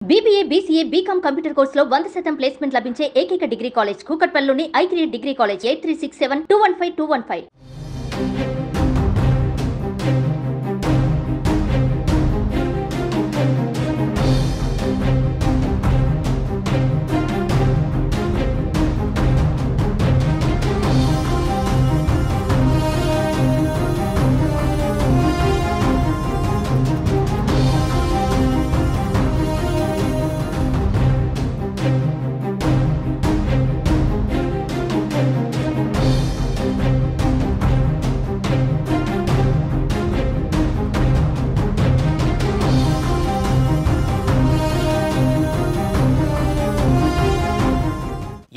BBA, BCA, BCom computer కోర్సులో 100% placement లభించే ఏకైక డిగ్రీ కాలేజ్ కూకట్పల్లిలోని I3 డిగ్రీ కాలేజ్ 8367215215.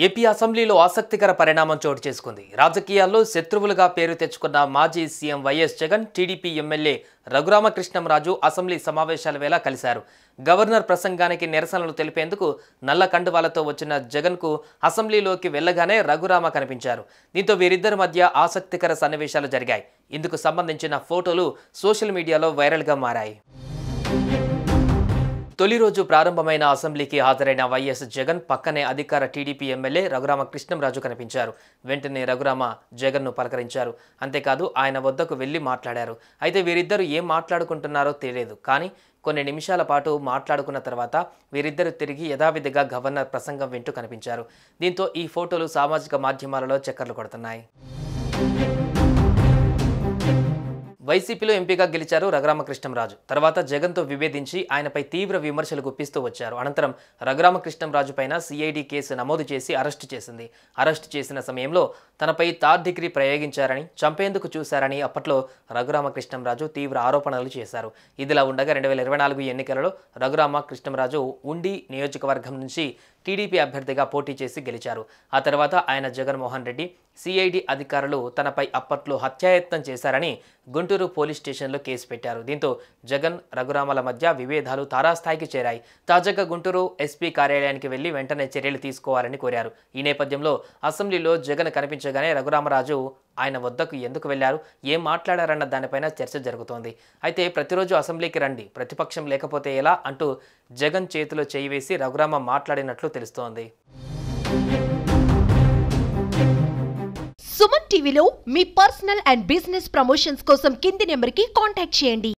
ఏపీ అసెంబ్లీలో ఆసక్తికర పరిణామం చోటు చేసుకుంది. రాజకీయాల్లో శత్రువులుగా పేరు తెచ్చుకున్న మాజీ CM YS Jagan, TDP MLA Raghurama Krishnam Raju assembly సమావేశాల వేళ కలిశారు. గవర్నర్ ప్రసంగానికి నిరసనలు తెలిపేందుకు నల్ల కండువాలతో వచ్చిన జగన్కు అసెంబ్లీలోకి వెళ్లగానే రఘురామ కనిపించారు. దీంతో వీరిద్దరి మధ్య ఆసక్తికర సన్నివేశాలు జరిగాయి. ఇందుకు సంబంధించిన ఫోటోలు సోషల్ మీడియాలో వైరల్గా మారాయి. తొలి రోజు ప్రారంభమైన అసెంబ్లీకి హాజరైన వైఎస్ జగన్ పక్కనే అధికార టీడీపీ ఎమ్మెల్యే రఘురామకృష్ణంరాజు కనిపించారు. వెంటనే రఘురామ జగన్ను పలకరించారు. అంతేకాదు ఆయన వద్దకు వెళ్లి మాట్లాడారు. అయితే వీరిద్దరూ ఏం మాట్లాడుకుంటున్నారో తెలియదు. కానీ కొన్ని నిమిషాల పాటు మాట్లాడుకున్న తర్వాత వీరిద్దరూ తిరిగి యథావిధిగా గవర్నర్ ప్రసంగం వింటూ కనిపించారు. దీంతో ఈ ఫోటోలు సామాజిక మాధ్యమాలలో చక్కర్లు కొడుతున్నాయి. వైసీపీలో ఎంపీగా గెలిచారు రఘురామకృష్ణంరాజు. తర్వాత జగన్తో విభేదించి ఆయనపై తీవ్ర విమర్శలు గుప్పిస్తూ వచ్చారు. అనంతరం రఘురామకృష్ణంరాజు పైన సిఐడి కేసు నమోదు చేసి అరెస్టు చేసింది. అరెస్టు చేసిన సమయంలో తనపై థర్డ్ డిగ్రీ ప్రయోగించారని, చంపేందుకు చూశారని అప్పట్లో రఘురామకృష్ణంరాజు తీవ్ర ఆరోపణలు చేశారు. ఇదిలా ఉండగా 2024 ఎన్నికలలో రఘురామకృష్ణంరాజు ఉండి నియోజకవర్గం నుంచి టీడీపీ అభ్యర్థిగా పోటీ చేసి గెలిచారు. ఆ తర్వాత ఆయన జగన్మోహన్ రెడ్డి, సిఐడి అధికారులు తనపై అప్పట్లో హత్యాయత్నం చేశారని గుంటూరు పోలీస్ స్టేషన్లో కేసు పెట్టారు. దీంతో జగన్, రఘురామల మధ్య విభేదాలు తారాస్థాయికి చేరాయి. తాజాగా గుంటూరు ఎస్పీ కార్యాలయానికి వెళ్లి వెంటనే చర్యలు తీసుకోవాలని కోరారు. ఈ నేపథ్యంలో అసెంబ్లీలో జగన్ కనిపించగానే రఘురామరాజు ఆయన వద్దకు ఎందుకు వెళ్లారు, ఏం మాట్లాడారన్న దానిపైన చర్చ జరుగుతోంది. అయితే ప్రతిరోజు అసెంబ్లీకి రండి, ప్రతిపక్షం లేకపోతే ఎలా అంటూ జగన్ చేతిలో చేయి వేసి రఘురామ మాట్లాడినట్లు తెలుస్తోంది. సుమన్ టీవీలో మీ పర్సనల్ అండ్ బిజినెస్ ప్రమోషన్స్ కోసం కింది నెంబర్కి కాంటాక్ట్ చేయండి.